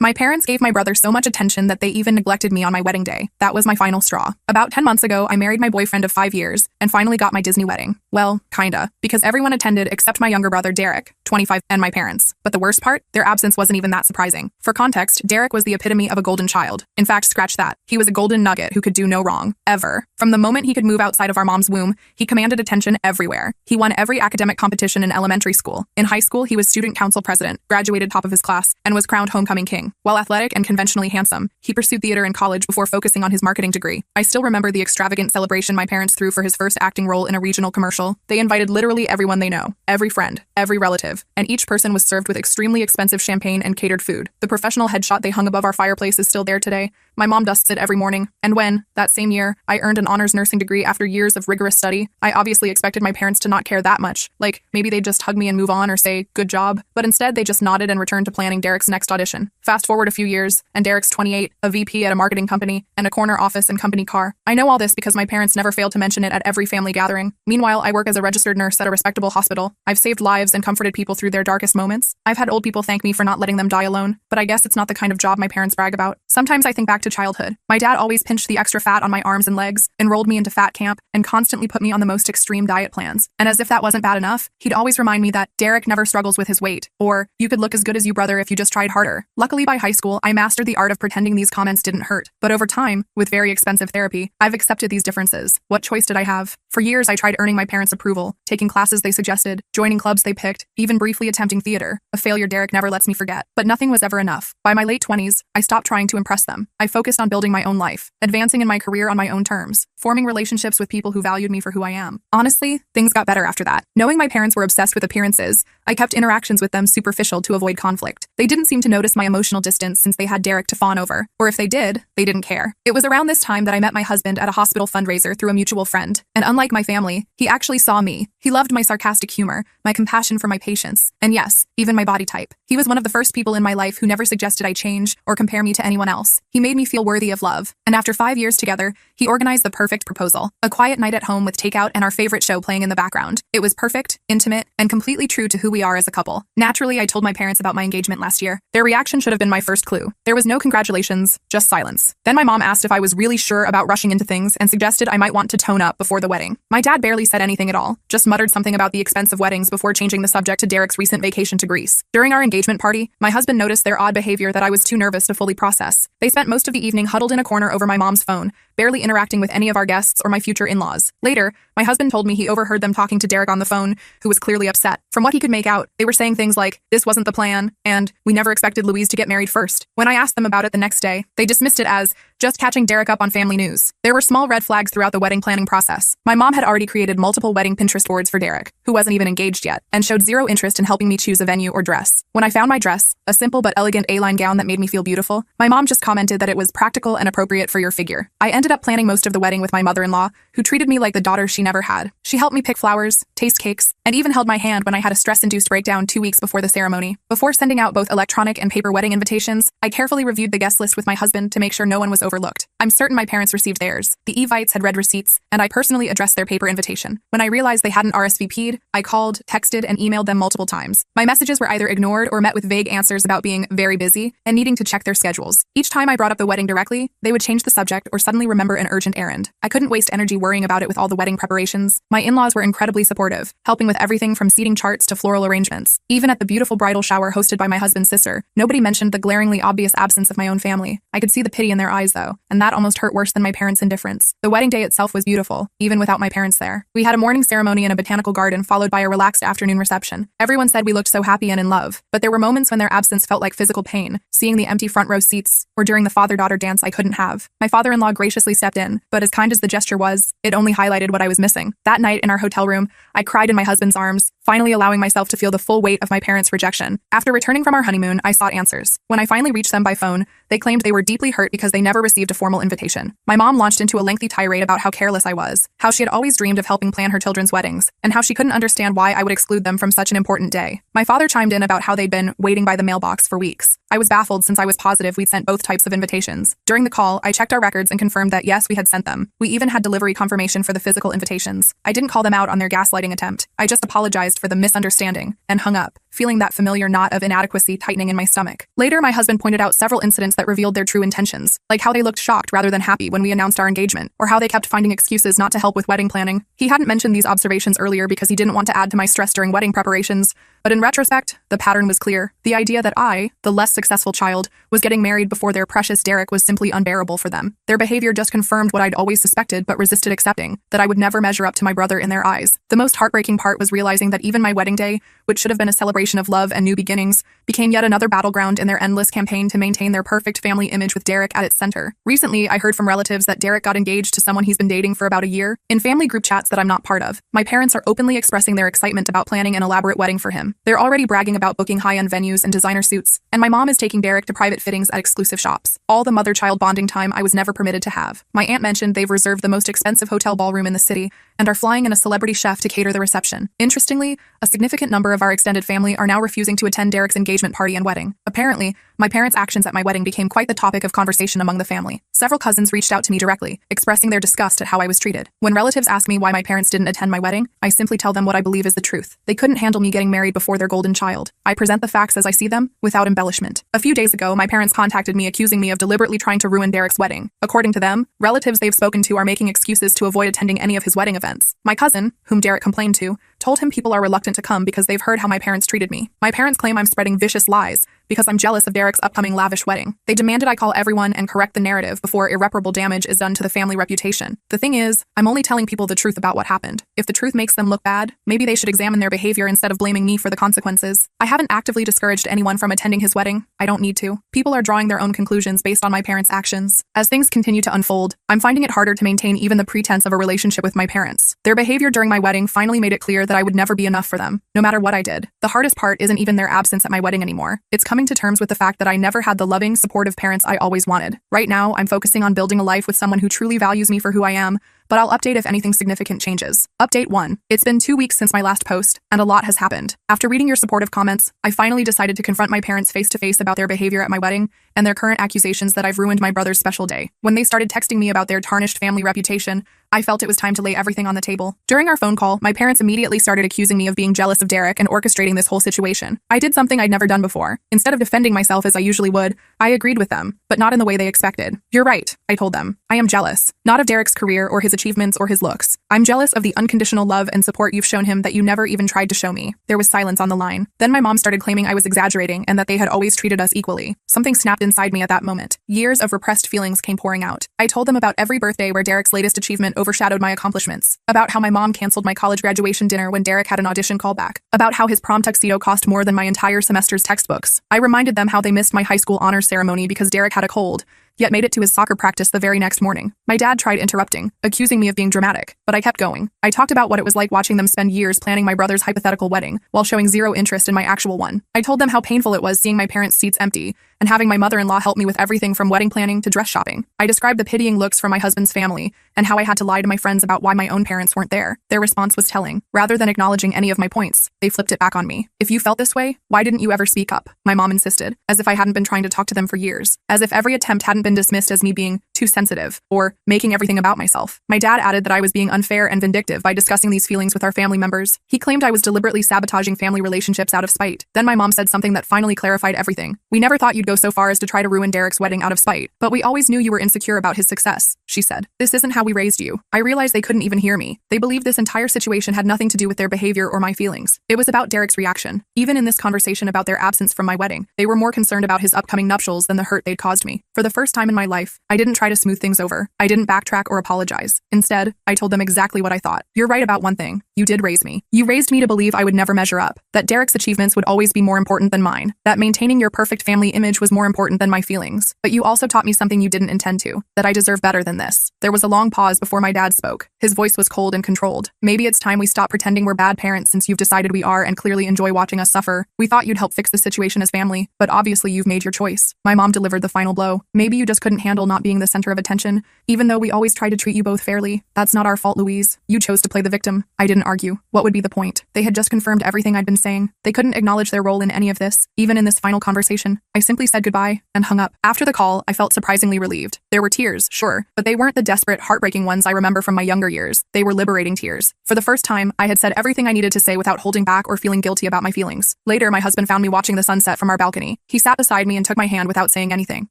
My parents gave my brother so much attention that they even neglected me on my wedding day. That was my final straw. About 10 months ago, I married my boyfriend of 5 years and finally got my Disney wedding. Well, kinda, because everyone attended except my younger brother, Derek, 25, and my parents. But the worst part, their absence wasn't even that surprising. For context, Derek was the epitome of a golden child. In fact, scratch that. He was a golden nugget who could do no wrong, ever. From the moment he could move outside of our mom's womb, he commanded attention everywhere. He won every academic competition in elementary school. In high school, he was student council president, graduated top of his class, and was crowned homecoming king. While athletic and conventionally handsome, he pursued theater in college before focusing on his marketing degree. I still remember the extravagant celebration my parents threw for his first acting role in a regional commercial. They invited literally everyone they know, every friend, every relative, and each person was served with extremely expensive champagne and catered food. The professional headshot they hung above our fireplace is still there today. My mom dusts it every morning, and when, that same year, I earned an honors nursing degree after years of rigorous study, I obviously expected my parents to not care that much. Like, maybe they'd just hug me and move on or say, good job, but instead they just nodded and returned to planning Derek's next audition. Fast forward a few years, and Derek's 28, a VP at a marketing company, and a corner office and company car. I know all this because my parents never failed to mention it at every family gathering. Meanwhile, I work as a registered nurse at a respectable hospital. I've saved lives and comforted people through their darkest moments. I've had old people thank me for not letting them die alone, but I guess it's not the kind of job my parents brag about. Sometimes I think back to childhood. My dad always pinched the extra fat on my arms and legs, enrolled me into fat camp, and constantly put me on the most extreme diet plans. And as if that wasn't bad enough, he'd always remind me that Derek never struggles with his weight, or you could look as good as you brother if you just tried harder. Luckily, by high school, I mastered the art of pretending these comments didn't hurt. But over time, with very expensive therapy, I've accepted these differences. What choice did I have? For years, I tried earning my parents' approval, taking classes they suggested, joining clubs they picked, even briefly attempting theater, a failure Derek never lets me forget. But nothing was ever enough. By my late 20s, I stopped trying to impress them. I focused on building my own life, advancing in my career on my own terms, forming relationships with people who valued me for who I am. Honestly, things got better after that. Knowing my parents were obsessed with appearances, I kept interactions with them superficial to avoid conflict. They didn't seem to notice my emotional distance since they had Derek to fawn over, or if they did, they didn't care. It was around this time that I met my husband at a hospital fundraiser through a mutual friend, and unlike my family, he actually saw me. He loved my sarcastic humor, my compassion for my patients, and yes, even my body type. He was one of the first people in my life who never suggested I change or compare me to anyone else. He made me feel worthy of love, and after 5 years together, he organized the perfect proposal. A quiet night at home with takeout and our favorite show playing in the background. It was perfect, intimate, and completely true to who we are as a couple. Naturally, I told my parents about my engagement last year. Their reaction should have been my first clue. There was no congratulations, just silence. Then my mom asked if I was really sure about rushing into things and suggested I might want to tone up before the wedding. My dad barely said anything at all, just muttered something about the expense of weddings before changing the subject to Derek's recent vacation to Greece. During our engagement party, my husband noticed their odd behavior that I was too nervous to fully process. They spent most of the evening huddled in a corner over my mom's phone, barely interacting with any of our guests or my future in-laws. Later, my husband told me he overheard them talking to Derek on the phone, who was clearly upset. From what he could make out, they were saying things like, "This wasn't the plan," and "We never expected Louise to get married first." When I asked them about it the next day, they dismissed it as just catching Derek up on family news. There were small red flags throughout the wedding planning process. My mom had already created multiple wedding Pinterest boards for Derek, who wasn't even engaged yet, and showed zero interest in helping me choose a venue or dress. When I found my dress, a simple but elegant A-line gown that made me feel beautiful, my mom just commented that it was practical and appropriate for your figure. I ended up planning most of the wedding with my mother-in-law, who treated me like the daughter she never had. She helped me pick flowers, taste cakes, and even held my hand when I had a stress-induced breakdown 2 weeks before the ceremony. Before sending out both electronic and paper wedding invitations, I carefully reviewed the guest list with my husband to make sure no one was overlooked. I'm certain my parents received theirs. The Evites had read receipts, and I personally addressed their paper invitation. When I realized they hadn't RSVP'd, I called, texted, and emailed them multiple times. My messages were either ignored or met with vague answers about being very busy and needing to check their schedules. Each time I brought up the wedding directly, they would change the subject or suddenly remember an urgent errand. I couldn't waste energy worrying about it with all the wedding preparations. My in-laws were incredibly supportive, helping with everything from seating charts to floral arrangements. Even at the beautiful bridal shower hosted by my husband's sister, nobody mentioned the glaringly obvious absence of my own family. I could see the pity in their eyes, though, and that almost hurt worse than my parents' indifference. The wedding day itself was beautiful, even without my parents there. We had a morning ceremony in a botanical garden followed by a relaxed afternoon reception. Everyone said we looked so happy and in love, but there were moments when their absence felt like physical pain, seeing the empty front row seats, or during the father-daughter dance I couldn't have. My father-in-law graciously stepped in, but as kind as the gesture was, it only highlighted what I was missing. That night in our hotel room, I cried in my husband's arms, finally allowing myself to feel the full weight of my parents' rejection. After returning from our honeymoon, I sought answers. When I finally reached them by phone, they claimed they were deeply hurt because they never received a formal invitation. My mom launched into a lengthy tirade about how careless I was, how she had always dreamed of helping plan her children's weddings, and how she couldn't understand why I would exclude them from such an important day. My father chimed in about how they'd been waiting by the mailbox for weeks. I was baffled since I was positive we'd sent both types of invitations. During the call, I checked our records and confirmed that yes, we had sent them. We even had delivery confirmation for the physical invitations. I didn't call them out on their gaslighting attempt. I just apologized for the misunderstanding and hung up, feeling that familiar knot of inadequacy tightening in my stomach. Later, my husband pointed out several incidents that revealed their true intentions, like how they looked shocked rather than happy when we announced our engagement, or how they kept finding excuses not to help with wedding planning. He hadn't mentioned these observations earlier because he didn't want to add to my stress during wedding preparations, but in retrospect, the pattern was clear. The idea that I, the less successful child, was getting married before their precious Derek was simply unbearable for them. Their behavior just confirmed what I'd always suspected but resisted accepting, that I would never measure up to my brother in their eyes. The most heartbreaking part was realizing that even my wedding day, which should have been a celebration of love and new beginnings, became yet another battleground in their endless campaign to maintain their perfect family image with Derek at its center. Recently, I heard from relatives that Derek got engaged to someone he's been dating for about a year. In family group chats that I'm not part of, my parents are openly expressing their excitement about planning an elaborate wedding for him. They're already bragging about booking high-end venues and designer suits, and my mom is taking Derek to private fittings at exclusive shops. All the mother-child bonding time I was never permitted to have. My aunt mentioned they've reserved the most expensive hotel ballroom in the city and are flying in a celebrity chef to cater the reception. Interestingly, a significant number of our extended family are now refusing to attend Derek's engagement party and wedding. Apparently, my parents' actions at my wedding became quite the topic of conversation among the family. Several cousins reached out to me directly, expressing their disgust at how I was treated. When relatives ask me why my parents didn't attend my wedding, I simply tell them what I believe is the truth. They couldn't handle me getting married before their golden child. I present the facts as I see them, without embellishment. A few days ago, my parents contacted me accusing me of deliberately trying to ruin Derek's wedding. According to them, relatives they've spoken to are making excuses to avoid attending any of his wedding events. My cousin, whom Derek complained to, told him people are reluctant to come because they've heard how my parents treated me. My parents claim I'm spreading vicious lies because I'm jealous of Derek's upcoming lavish wedding. They demanded I call everyone and correct the narrative before irreparable damage is done to the family reputation. The thing is, I'm only telling people the truth about what happened. If the truth makes them look bad, maybe they should examine their behavior instead of blaming me for the consequences. I haven't actively discouraged anyone from attending his wedding. I don't need to. People are drawing their own conclusions based on my parents' actions. As things continue to unfold, I'm finding it harder to maintain even the pretense of a relationship with my parents. Their behavior during my wedding finally made it clear that I would never be enough for them, no matter what I did. The hardest part isn't even their absence at my wedding anymore. It's coming to terms with the fact that I never had the loving, supportive parents I always wanted. Right now, I'm focusing on building a life with someone who truly values me for who I am, but I'll update if anything significant changes. Update 1. It's been 2 weeks since my last post, and a lot has happened. After reading your supportive comments, I finally decided to confront my parents face-to-face about their behavior at my wedding and their current accusations that I've ruined my brother's special day. When they started texting me about their tarnished family reputation, I felt it was time to lay everything on the table. During our phone call, my parents immediately started accusing me of being jealous of Derek and orchestrating this whole situation. I did something I'd never done before. Instead of defending myself as I usually would, I agreed with them, but not in the way they expected. You're right, I told them. I am jealous, not of Derek's career or his achievements or his looks. I'm jealous of the unconditional love and support you've shown him that you never even tried to show me. There was silence on the line. Then my mom started claiming I was exaggerating and that they had always treated us equally. Something snapped inside me at that moment. Years of repressed feelings came pouring out. I told them about every birthday where Derek's latest achievement overshadowed my accomplishments, about how my mom canceled my college graduation dinner when Derek had an audition callback, about how his prom tuxedo cost more than my entire semester's textbooks. I reminded them how they missed my high school honors ceremony because Derek had a cold, yet made it to his soccer practice the very next morning. My dad tried interrupting, accusing me of being dramatic, but I kept going. I talked about what it was like watching them spend years planning my brother's hypothetical wedding, while showing zero interest in my actual one. I told them how painful it was seeing my parents' seats empty, and having my mother-in-law help me with everything from wedding planning to dress shopping. I described the pitying looks from my husband's family, and how I had to lie to my friends about why my own parents weren't there. Their response was telling. Rather than acknowledging any of my points, they flipped it back on me. If you felt this way, why didn't you ever speak up? My mom insisted, as if I hadn't been trying to talk to them for years, as if every attempt hadn't been dismissed as me being too sensitive, or making everything about myself. My dad added that I was being unfair and vindictive by discussing these feelings with our family members. He claimed I was deliberately sabotaging family relationships out of spite. Then my mom said something that finally clarified everything. We never thought you'd go so far as to try to ruin Derek's wedding out of spite, but we always knew you were insecure about his success, she said. This isn't how we raised you. I realized they couldn't even hear me. They believed this entire situation had nothing to do with their behavior or my feelings. It was about Derek's reaction. Even in this conversation about their absence from my wedding, they were more concerned about his upcoming nuptials than the hurt they'd caused me. For the first time in my life, I didn't try to smooth things over. I didn't backtrack or apologize. Instead, I told them exactly what I thought. You're right about one thing. You did raise me. You raised me to believe I would never measure up, that Derek's achievements would always be more important than mine, that maintaining your perfect family image image was more important than my feelings. But you also taught me something you didn't intend to, that I deserve better than this. There was a long pause before my dad spoke. His voice was cold and controlled. Maybe it's time we stop pretending we're bad parents since you've decided we are and clearly enjoy watching us suffer. We thought you'd help fix the situation as family, but obviously you've made your choice. My mom delivered the final blow. Maybe you just couldn't handle not being the center of attention, even though we always tried to treat you both fairly. That's not our fault, Louise. You chose to play the victim. I didn't argue. What would be the point? They had just confirmed everything I'd been saying. They couldn't acknowledge their role in any of this, even in this final conversation. I simply said goodbye and hung up. After the call, I felt surprisingly relieved. There were tears, sure, but they weren't the desperate, heartbreaking ones I remember from my younger years. They were liberating tears. For the first time, I had said everything I needed to say without holding back or feeling guilty about my feelings. Later, my husband found me watching the sunset from our balcony. He sat beside me and took my hand without saying anything.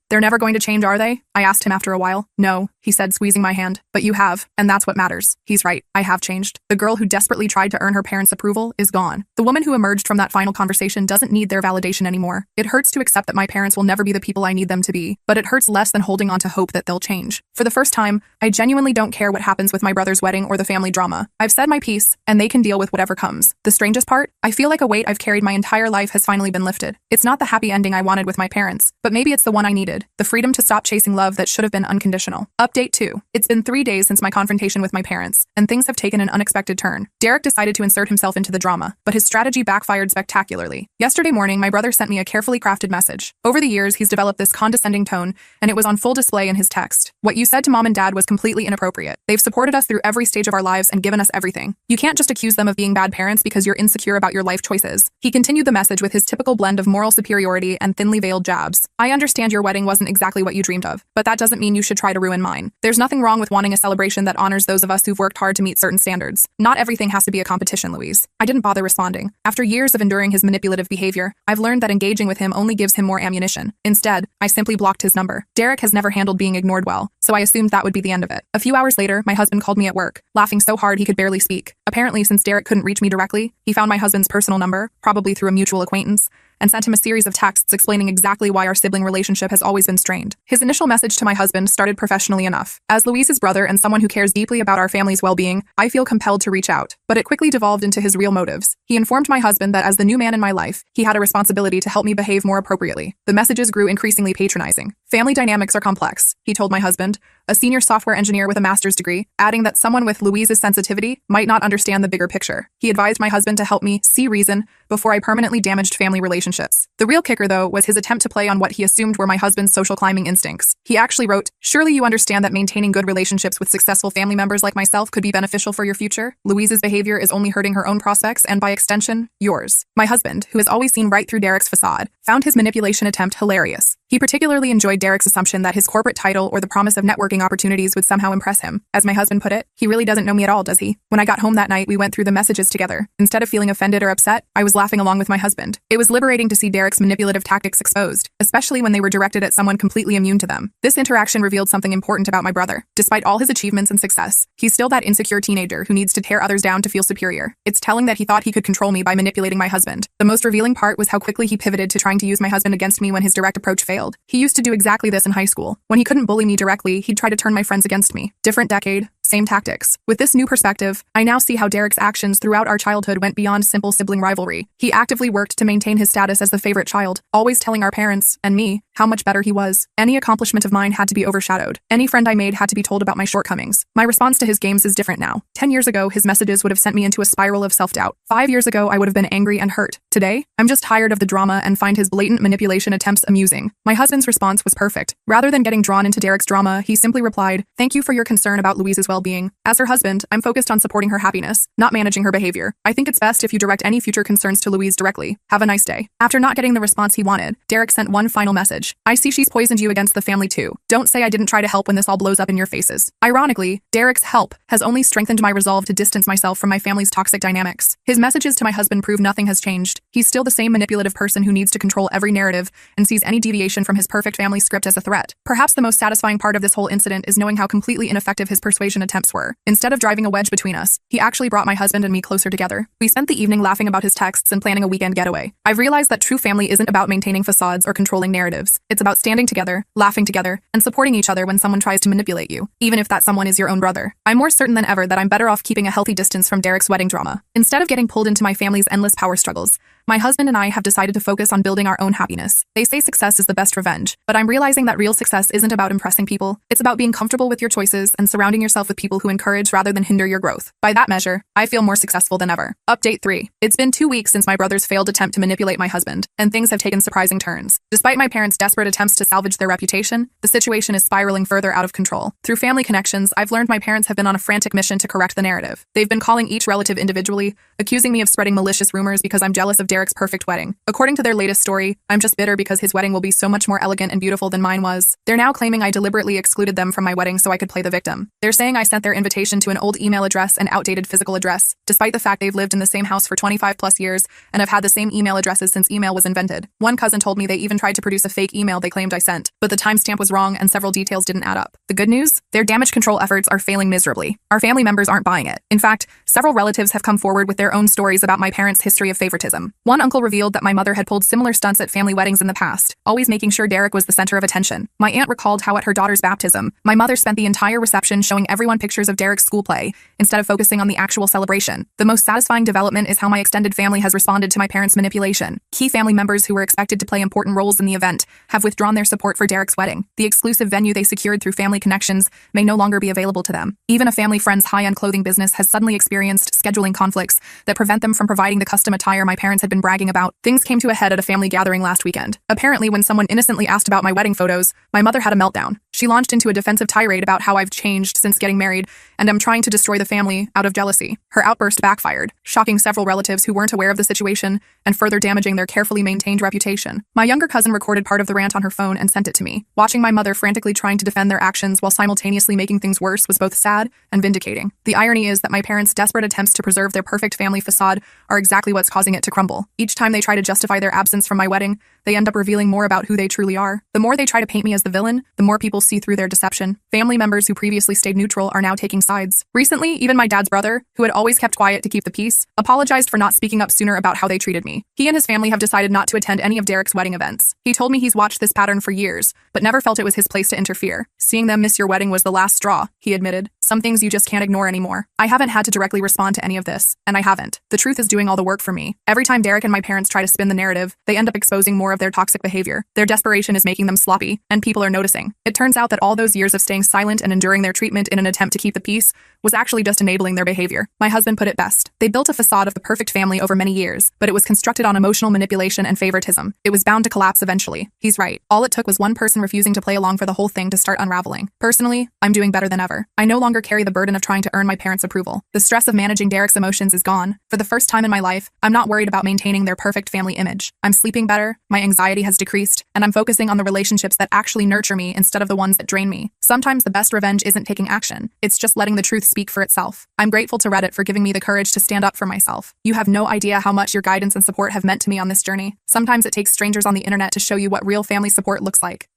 They're never going to change, are they? I asked him after a while. No, he said, squeezing my hand. But you have, and that's what matters. He's right. I have changed. The girl who desperately tried to earn her parents' approval is gone. The woman who emerged from that final conversation doesn't need their validation anymore. It hurts to accept that my parents will never be the people I need them to be, but it hurts less than holding on to hope that they'll change. For the first time, I genuinely don't care what happens with my brother's wedding or the family drama. I've said my piece, and they can deal with whatever comes. The strangest part? I feel like a weight I've carried my entire life has finally been lifted. It's not the happy ending I wanted with my parents, but maybe it's the one I needed. The freedom to stop chasing love that should have been unconditional. Update 2. It's been 3 days since my confrontation with my parents, and things have taken an unexpected turn. Derek decided to insert himself into the drama, but his strategy backfired spectacularly. Yesterday morning, my brother sent me a carefully crafted message. Over the years, he's developed this condescending tone, and it was on full display in his text. What you said to mom and dad was completely inappropriate. They've supported us through every stage of our lives and given us everything. You can't just accuse them of being bad parents because you're insecure about your life choices. He continued the message with his typical blend of moral superiority and thinly veiled jabs. I understand your wedding wasn't exactly what you dreamed of, but that doesn't mean you should try to ruin mine. There's nothing wrong with wanting a celebration that honors those of us who've worked hard to meet certain standards. Not everything has to be a competition, Louise. I didn't bother responding. After years of enduring his manipulative behavior, I've learned that engaging with him only gives him more ammunition. Instead, I simply blocked his number. Derek has never handled being ignored well, so I assumed that would be the end of it. A few hours later, my husband called me at work, laughing so hard he could barely speak. Apparently, since Derek couldn't reach me directly, he found my husband's personal number, probably through a mutual acquaintance, and sent him a series of texts explaining exactly why our sibling relationship has always been strained. His initial message to my husband started professionally enough. As Louise's brother and someone who cares deeply about our family's well-being, I feel compelled to reach out. But it quickly devolved into his real motives. He informed my husband that as the new man in my life, he had a responsibility to help me behave more appropriately. The messages grew increasingly patronizing. Family dynamics are complex, he told my husband, a senior software engineer with a master's degree, adding that someone with Louise's sensitivity might not understand the bigger picture. He advised my husband to help me see reason before I permanently damaged family relationships. The real kicker, though, was his attempt to play on what he assumed were my husband's social climbing instincts. He actually wrote, "Surely you understand that maintaining good relationships with successful family members like myself could be beneficial for your future? Louise's behavior is only hurting her own prospects and, by extension, yours." My husband, who has always seen right through Derek's facade, found his manipulation attempt hilarious. He particularly enjoyed Derek's assumption that his corporate title or the promise of networking opportunities would somehow impress him. As my husband put it, he really doesn't know me at all, does he? When I got home that night, we went through the messages together. Instead of feeling offended or upset, I was laughing along with my husband. It was liberating to see Derek's manipulative tactics exposed, especially when they were directed at someone completely immune to them. This interaction revealed something important about my brother. Despite all his achievements and success, he's still that insecure teenager who needs to tear others down to feel superior. It's telling that he thought he could control me by manipulating my husband. The most revealing part was how quickly he pivoted to trying to use my husband against me when his direct approach failed. He used to do exactly this in high school. When he couldn't bully me directly, he'd try to turn my friends against me. Different decade, same tactics. With this new perspective, I now see how Derek's actions throughout our childhood went beyond simple sibling rivalry. He actively worked to maintain his status as the favorite child, always telling our parents, and me, how much better he was. Any accomplishment of mine had to be overshadowed. Any friend I made had to be told about my shortcomings. My response to his games is different now. 10 years ago, his messages would have sent me into a spiral of self-doubt. 5 years ago, I would have been angry and hurt. Today, I'm just tired of the drama and find his blatant manipulation attempts amusing. My husband's response was perfect. Rather than getting drawn into Derek's drama, he simply replied, "Thank you for your concern about Louise's well-being. As her husband, I'm focused on supporting her happiness, not managing her behavior. I think it's best if you direct any future concerns to Louise directly. Have a nice day." After not getting the response he wanted, Derek sent one final message. "I see she's poisoned you against the family too. Don't say I didn't try to help when this all blows up in your faces." Ironically, Derek's help has only strengthened my resolve to distance myself from my family's toxic dynamics. His messages to my husband prove nothing has changed. He's still the same manipulative person who needs to control every narrative and sees any deviation from his perfect family script as a threat. Perhaps the most satisfying part of this whole incident is knowing how completely ineffective his persuasion attempts were. Instead of driving a wedge between us, he actually brought my husband and me closer together. We spent the evening laughing about his texts and planning a weekend getaway. I've realized that true family isn't about maintaining facades or controlling narratives. It's about standing together, laughing together, and supporting each other when someone tries to manipulate you, even if that someone is your own brother. I'm more certain than ever that I'm better off keeping a healthy distance from Derek's wedding drama. Instead of getting pulled into my family's endless power struggles, My husband and I have decided to focus on building our own happiness. They say success is the best revenge, but I'm realizing that real success isn't about impressing people. It's about being comfortable with your choices and surrounding yourself with people who encourage rather than hinder your growth. By that measure, I feel more successful than ever. Update 3. It's been 2 weeks since my brother's failed attempt to manipulate my husband, and things have taken surprising turns. Despite my parents' desperate attempts to salvage their reputation, the situation is spiraling further out of control. Through family connections, I've learned my parents have been on a frantic mission to correct the narrative. They've been calling each relative individually, accusing me of spreading malicious rumors because I'm jealous of Derek's perfect wedding. According to their latest story, I'm just bitter because his wedding will be so much more elegant and beautiful than mine was. They're now claiming I deliberately excluded them from my wedding so I could play the victim. They're saying I sent their invitation to an old email address and outdated physical address, despite the fact they've lived in the same house for 25 plus years and have had the same email addresses since email was invented. One cousin told me they even tried to produce a fake email they claimed I sent, but the timestamp was wrong and several details didn't add up. The good news? Their damage control efforts are failing miserably. Our family members aren't buying it. In fact, several relatives have come forward with their own stories about my parents' history of favoritism. One uncle revealed that my mother had pulled similar stunts at family weddings in the past, always making sure Derek was the center of attention. My aunt recalled how at her daughter's baptism, my mother spent the entire reception showing everyone pictures of Derek's school play, instead of focusing on the actual celebration. The most satisfying development is how my extended family has responded to my parents' manipulation. Key family members who were expected to play important roles in the event have withdrawn their support for Derek's wedding. The exclusive venue they secured through family connections may no longer be available to them. Even a family friend's high-end clothing business has suddenly experienced scheduling conflicts that prevent them from providing the custom attire my parents had been bragging about. Things came to a head at a family gathering last weekend. Apparently, when someone innocently asked about my wedding photos, my mother had a meltdown. She launched into a defensive tirade about how I've changed since getting married and am trying to destroy the family out of jealousy. Her outburst backfired, shocking several relatives who weren't aware of the situation and further damaging their carefully maintained reputation. My younger cousin recorded part of the rant on her phone and sent it to me. Watching my mother frantically trying to defend their actions while simultaneously making things worse was both sad and vindicating. The irony is that my parents' desperate attempts to preserve their perfect family facade are exactly what's causing it to crumble. Each time they try to justify their absence from my wedding, they end up revealing more about who they truly are. The more they try to paint me as the villain, the more people see through their deception. Family members who previously stayed neutral are now taking sides. Recently, even my dad's brother, who had always kept quiet to keep the peace, apologized for not speaking up sooner about how they treated me. He and his family have decided not to attend any of Derek's wedding events. He told me he's watched this pattern for years, but never felt it was his place to interfere. Seeing them miss your wedding was the last straw, he admitted. Some things you just can't ignore anymore. I haven't had to directly respond to any of this, and I haven't. The truth is doing all the work for me. Every time Derek and my parents try to spin the narrative, they end up exposing more of their toxic behavior. Their desperation is making them sloppy, and people are noticing. It turns out that all those years of staying silent and enduring their treatment in an attempt to keep the peace was actually just enabling their behavior. My husband put it best. They built a facade of the perfect family over many years, but it was constructed on emotional manipulation and favoritism. It was bound to collapse eventually. He's right. All it took was one person refusing to play along for the whole thing to start unraveling. Personally, I'm doing better than ever. I no longer carry the burden of trying to earn my parents' approval. The stress of managing Derek's emotions is gone. For the first time in my life, I'm not worried about maintaining their perfect family image. I'm sleeping better, my anxiety has decreased, and I'm focusing on the relationships that actually nurture me instead of the ones that drain me. Sometimes the best revenge isn't taking action. It's just letting the truth speak for itself. I'm grateful to Reddit for giving me the courage to stand up for myself. You have no idea how much your guidance and support have meant to me on this journey. Sometimes it takes strangers on the internet to show you what real family support looks like.